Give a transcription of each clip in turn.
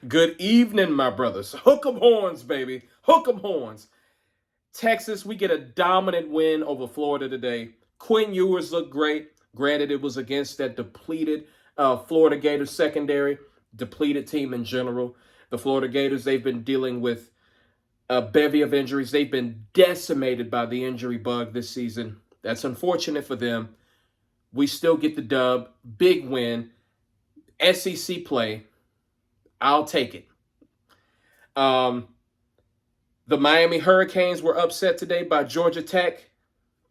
Good evening, my brothers. Hook 'em horns, baby. Hook 'em horns. Texas, we get a dominant win over Florida today. Quinn Ewers looked great. Granted, it was against that depleted Florida Gators secondary, depleted team in general. The Florida Gators, they've been dealing with a bevy of injuries. They've been decimated by the injury bug this season. That's unfortunate for them. We still get the dub. Big win. SEC play. I'll take it. Um, the Miami Hurricanes were upset today by Georgia Tech.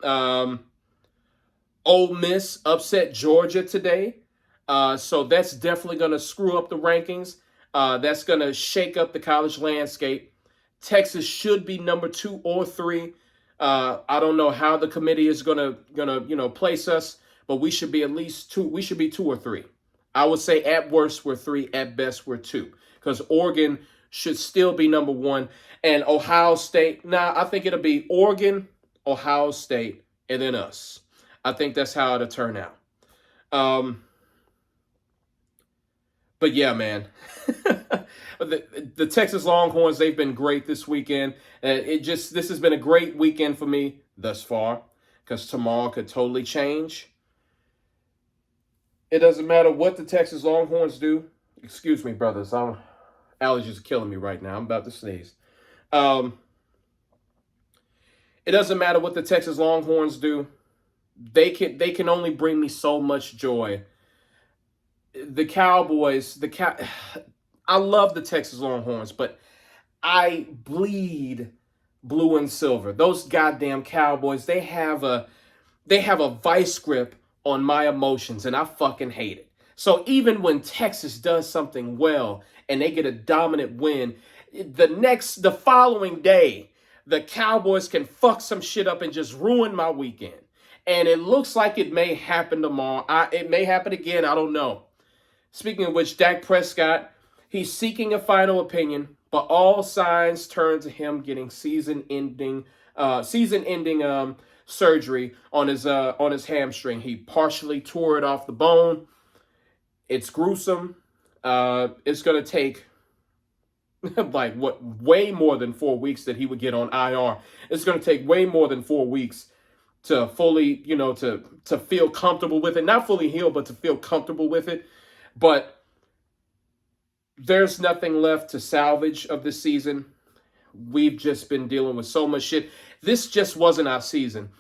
Um, Ole Miss upset Georgia today. So that's definitely going to screw up the rankings. That's going to shake up the college landscape. Texas should be number 2 or 3. I don't know how the committee is gonna place us, but we should be at least 2. We should be 2 or 3. I would say at worst we're 3, at best we're 2, because Oregon should still be number 1, and Ohio State. I think it'll be Oregon, Ohio State, and then us. I think that's how it'll turn out. But yeah, man, the Texas Longhorns, they've been great this weekend. This has been a great weekend for me thus far, because tomorrow could totally change. It doesn't matter what the Texas Longhorns do. Excuse me, brothers. Allergies are killing me right now. I'm about to sneeze. It doesn't matter what the Texas Longhorns do. They can only bring me so much joy. The Cowboys, I love the Texas Longhorns, but I bleed blue and silver. Those goddamn Cowboys, they have a vice grip on my emotions, and I fucking hate it. So even when Texas does something well and they get a dominant win, the following day, the Cowboys can fuck some shit up and just ruin my weekend. And it looks like it may happen tomorrow. It may happen again. I don't know. Speaking of which, Dak Prescott, he's seeking a final opinion, but all signs turn to him getting season-ending surgery on his hamstring. He partially tore it off the bone. It's gruesome. It's gonna take way more than 4 weeks that he would get on IR. It's gonna take way more than 4 weeks to fully, to feel comfortable with it. Not fully healed, but to feel comfortable with it. But there's nothing left to salvage of this season. We've just been dealing with so much shit. This just wasn't our season.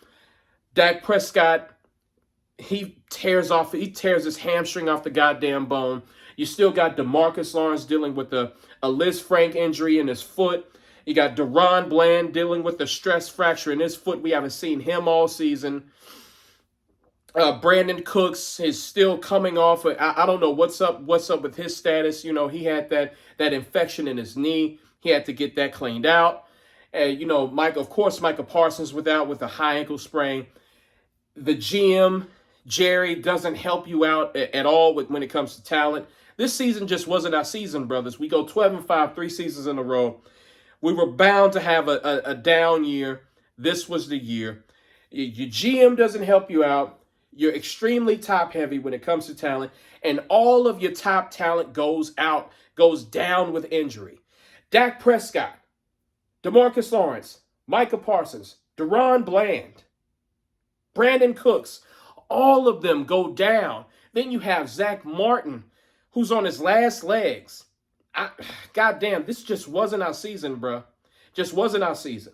Dak Prescott, he tears his hamstring off the goddamn bone. You still got DeMarcus Lawrence dealing with a Liz Frank injury in his foot. You got Deron Bland dealing with the stress fracture in his foot. We haven't seen him all season. Brandon Cooks is still coming off. I don't know what's up with his status. He had that infection in his knee. He had to get that cleaned out. Michael Parsons with a high ankle sprain. The GM, Jerry, doesn't help you out at all when it comes to talent. This season just wasn't our season, brothers. We go 12-5, 3 seasons in a row. We were bound to have a down year. This was the year. Your GM doesn't help you out. You're extremely top heavy when it comes to talent, and all of your top talent goes down with injury. Dak Prescott, DeMarcus Lawrence, Micah Parsons, Deron Bland, Brandon Cooks, all of them go down. Then you have Zach Martin, who's on his last legs. Goddamn, this just wasn't our season, bro. Just wasn't our season.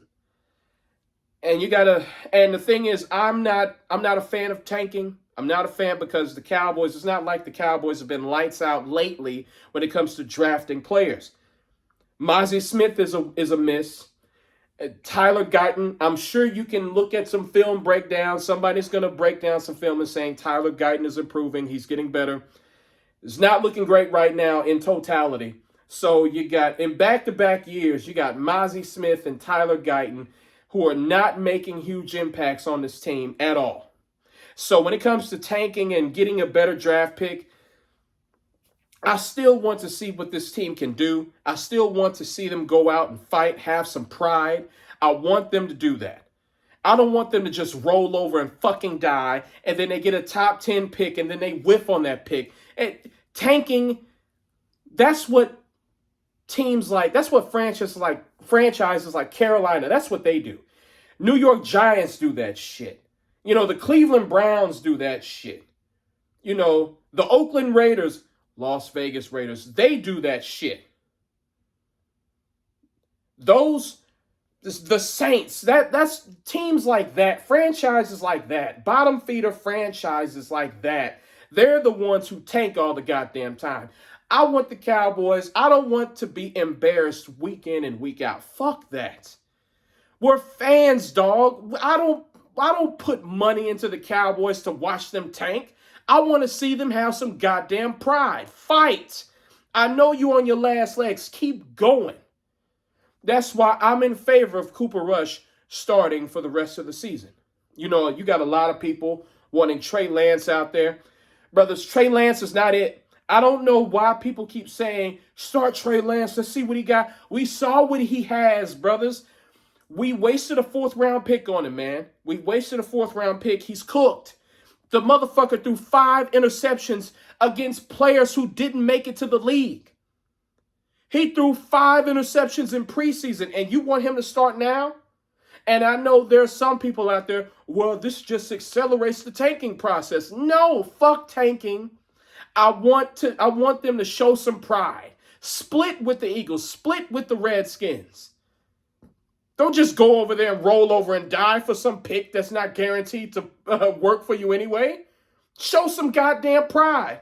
And the thing is, I'm not a fan of tanking. I'm not a fan because the Cowboys, it's not like the Cowboys have been lights out lately when it comes to drafting players. Mozzie Smith is a miss. Tyler Guyton, I'm sure you can look at some film breakdown. Somebody's going to break down some film and saying Tyler Guyton is improving. He's getting better. It's not looking great right now in totality. So you got, in back-to-back years, you got Mozzie Smith and Tyler Guyton, who are not making huge impacts on this team at all. So when it comes to tanking and getting a better draft pick, I still want to see what this team can do. I still want to see them go out and fight, have some pride. I want them to do that. I don't want them to just roll over and fucking die, and then they get a top 10 pick, and then they whiff on that pick. And tanking That's what that's what franchises like Carolina, that's what they do. New York Giants do that shit. The Cleveland Browns do that shit. The Oakland Raiders, Las Vegas Raiders, they do that shit. The Saints, that's teams like that, franchises like that, bottom feeder franchises like that. They're the ones who tank all the goddamn time. I want the Cowboys. I don't want to be embarrassed week in and week out. Fuck that. We're fans, dog. I don't put money into the Cowboys to watch them tank. I want to see them have some goddamn pride. Fight. I know you on your last legs. Keep going. That's why I'm in favor of Cooper Rush starting for the rest of the season. You got a lot of people wanting Trey Lance out there. Brothers, Trey Lance is not it. I don't know why people keep saying, start Trey Lance. Let's see what he got. We saw what he has, brothers. We wasted a 4th-round pick on him, man. We wasted a 4th-round pick. He's cooked. The motherfucker threw 5 interceptions against players who didn't make it to the league. He threw 5 interceptions in preseason, and you want him to start now? And I know there's some people out there, well, this just accelerates the tanking process. No, fuck tanking. I want them to show some pride. Split with the Eagles. Split with the Redskins. Don't just go over there and roll over and die for some pick that's not guaranteed to work for you anyway. Show some goddamn pride.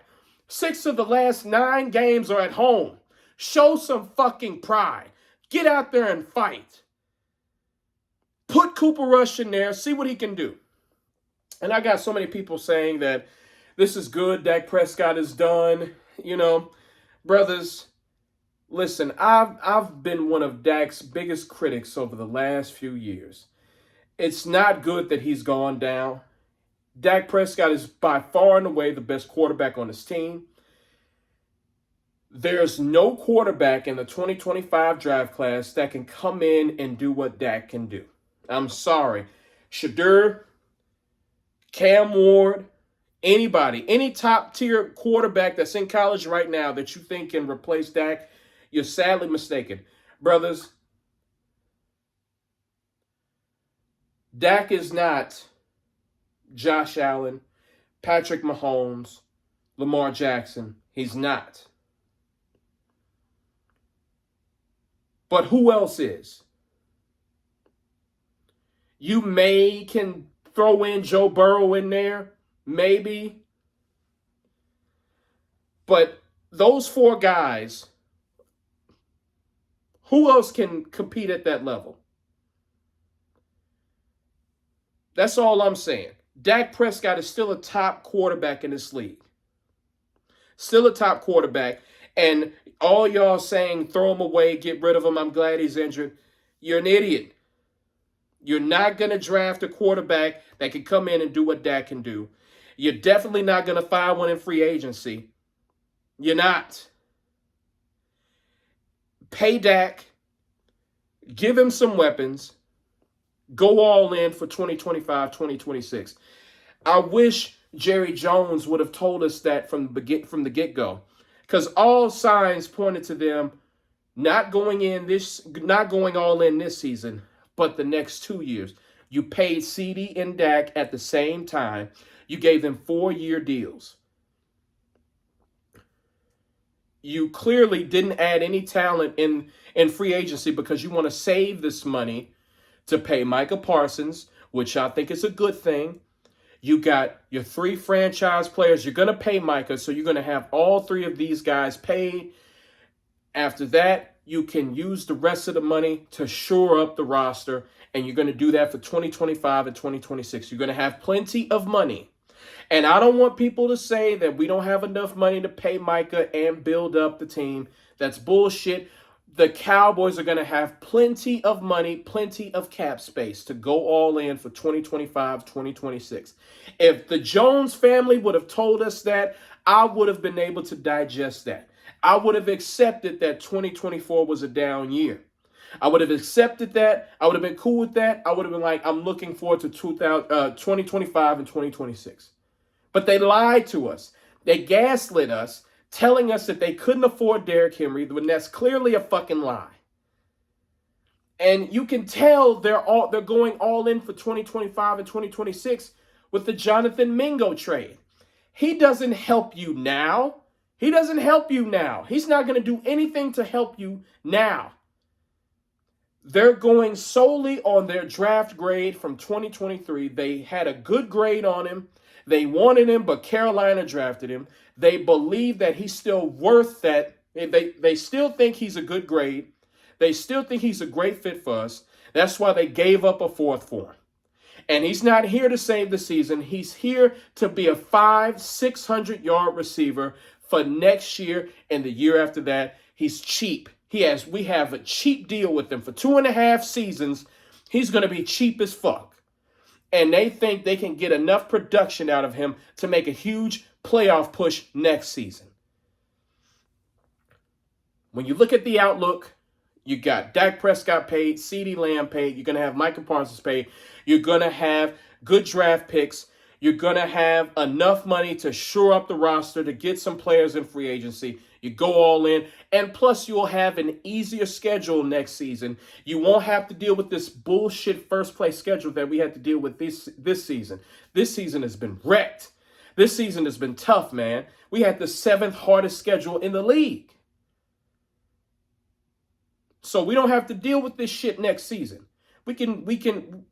6 of the last 9 games are at home. Show some fucking pride. Get out there and fight. Put Cooper Rush in there. See what he can do. And I got so many people saying that this is good. Dak Prescott is done. Brothers, listen, I've been one of Dak's biggest critics over the last few years. It's not good that he's gone down. Dak Prescott is by far and away the best quarterback on his team. There's no quarterback in the 2025 draft class that can come in and do what Dak can do. I'm sorry. Shadur, Cam Ward, anybody, any top-tier quarterback that's in college right now that you think can replace Dak, you're sadly mistaken. Brothers, Dak is not Josh Allen, Patrick Mahomes, Lamar Jackson. He's not. But who else is? You can throw in Joe Burrow in there, maybe. But those 4 guys, who else can compete at that level? That's all I'm saying. Dak Prescott is still a top quarterback in this league. Still a top quarterback. And all y'all saying, throw him away, get rid of him, I'm glad he's injured. You're an idiot. You're not going to draft a quarterback that can come in and do what Dak can do. You're definitely not going to find one in free agency. You're not. Pay Dak. Give him some weapons. Go all in for 2025, 2026. I wish Jerry Jones would have told us that from the get-go. Because all signs pointed to them not going all in this season, but the next 2 years. You paid CD and Dak at the same time. You gave them 4-year deals. You clearly didn't add any talent in free agency because you want to save this money to pay Micah Parsons, which I think is a good thing. You got your 3 franchise players. You're going to pay Micah, so you're going to have all 3 of these guys paid. After that, you can use the rest of the money to shore up the roster, and you're going to do that for 2025 and 2026. You're going to have plenty of money. And I don't want people to say that we don't have enough money to pay Micah and build up the team. That's bullshit. The Cowboys are going to have plenty of money, plenty of cap space to go all in for 2025, 2026. If the Jones family would have told us that, I would have been able to digest that. I would have accepted that 2024 was a down year. I would have accepted that. I would have been cool with that. I would have been like, I'm looking forward to 2025 and 2026. But they lied to us. They gaslit us, telling us that they couldn't afford Derrick Henry, when that's clearly a fucking lie. And you can tell they're going all in for 2025 and 2026 with the Jonathan Mingo trade. He doesn't help you now. He doesn't help you now. He's not going to do anything to help you now. They're going solely on their draft grade from 2023. They had a good grade on him. They wanted him, but Carolina drafted him. They believe that he's still worth that. They still think he's a good grade. They still think he's a great fit for us. That's why they gave up a fourth for him. And he's not here to save the season. He's here to be a 600-yard receiver for next year and the year after that. He's cheap. We have a cheap deal with him for 2.5 seasons. He's going to be cheap as fuck. And they think they can get enough production out of him to make a huge playoff push next season. When you look at the outlook, you got Dak Prescott paid, CeeDee Lamb paid. You're going to have Micah Parsons paid. You're going to have good draft picks. You're going to have enough money to shore up the roster, to get some players in free agency. You go all in. And plus, you'll have an easier schedule next season. You won't have to deal with this bullshit first-place schedule that we had to deal with this season. This season has been wrecked. This season has been tough, man. We had the 7th hardest schedule in the league. So we don't have to deal with this shit next season. We can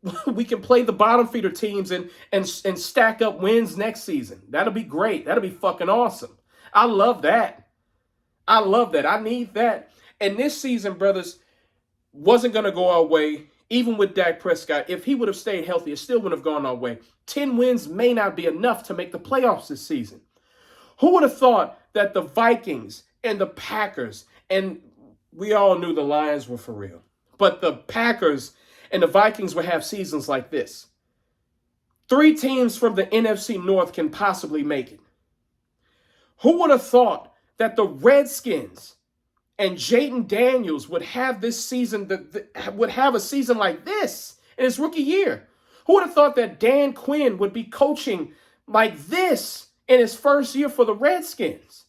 play the bottom feeder teams and stack up wins next season. That'll be great. That'll be fucking awesome. I love that. I love that. I need that. And this season, brothers, wasn't going to go our way, even with Dak Prescott. If he would have stayed healthy, it still wouldn't have gone our way. 10 wins may not be enough to make the playoffs this season. Who would have thought that the Vikings and the Packers, and we all knew the Lions were for real, but the Packers and the Vikings would have seasons like this? 3 teams from the NFC North can possibly make it. Who would have thought that the Redskins and Jaden Daniels would have this season, would have a season like this in his rookie year? Who would have thought that Dan Quinn would be coaching like this in his first year for the Redskins?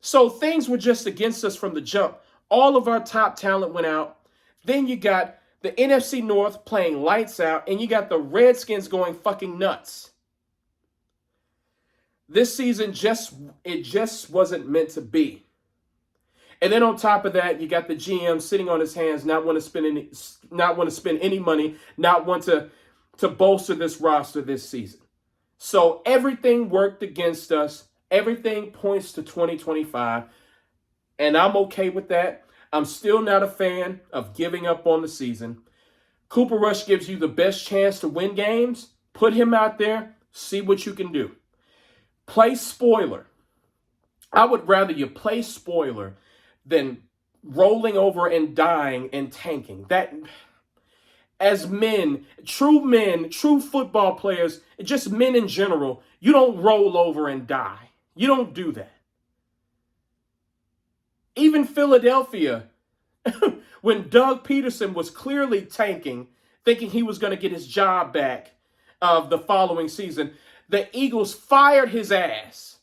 So things were just against us from the jump. All of our top talent went out. Then you got the NFC North playing lights out, and you got the Redskins going fucking nuts. This season just wasn't meant to be. And then on top of that, you got the GM sitting on his hands, not want to spend any money, not want to bolster this roster this season. So everything worked against us. Everything points to 2025. And I'm okay with that. I'm still not a fan of giving up on the season. Cooper Rush gives you the best chance to win games. Put him out there. See what you can do. Play spoiler. I would rather you play spoiler than rolling over and dying and tanking. That, as men, true football players, just men in general, you don't roll over and die. You don't do that. Even Philadelphia, when Doug Peterson was clearly tanking, thinking he was going to get his job back the following season, the Eagles fired his ass.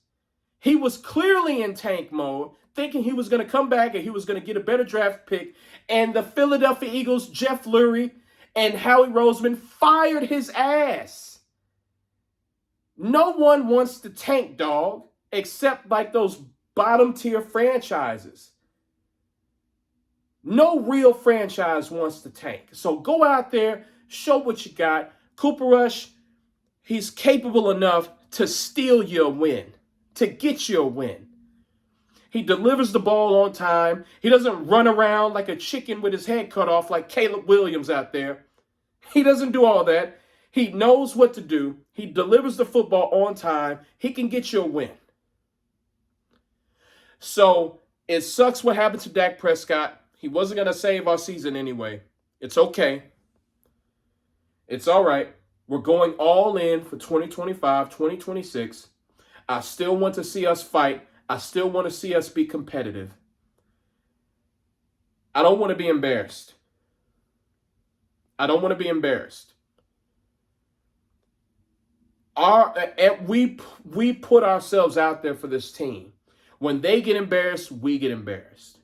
He was clearly in tank mode, thinking he was going to come back and he was going to get a better draft pick. And the Philadelphia Eagles, Jeff Lurie and Howie Roseman, fired his ass. No one wants to tank, dog, except like those bottom tier franchises. No real franchise wants to tank. So go out there, show what you got. Cooper Rush, he's capable enough to steal you a win, to get you a win. He delivers the ball on time. He doesn't run around like a chicken with his head cut off like Caleb Williams out there. He doesn't do all that. He knows what to do. He delivers the football on time. He can get you a win. So it sucks what happened to Dak Prescott. He wasn't going to save our season anyway. It's okay. It's all right. We're going all in for 2025, 2026. I still want to see us fight. I still want to see us be competitive. I don't want to be embarrassed. I don't want to be embarrassed. We put ourselves out there for this team. When they get embarrassed, we get embarrassed.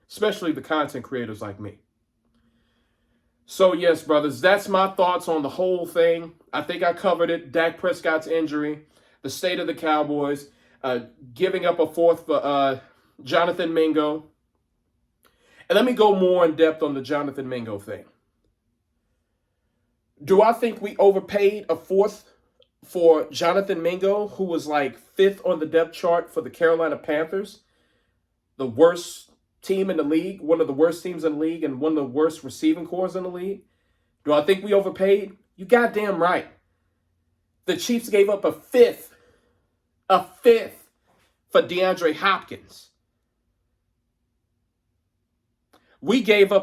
Especially the content creators like me. So, yes, brothers, that's my thoughts on the whole thing. I think I covered it. Dak Prescott's injury, the state of the Cowboys, giving up a fourth for Jonathan Mingo. And let me go more in depth on the Jonathan Mingo thing. Do I think we overpaid a fourth for Jonathan Mingo, who was like fifth on the depth chart for the Carolina Panthers? The worst team in the league, one of the worst teams in the league, and one of the worst receiving corps in the league. Do I think we overpaid? You goddamn right. The Chiefs gave up a fifth for DeAndre Hopkins. We gave up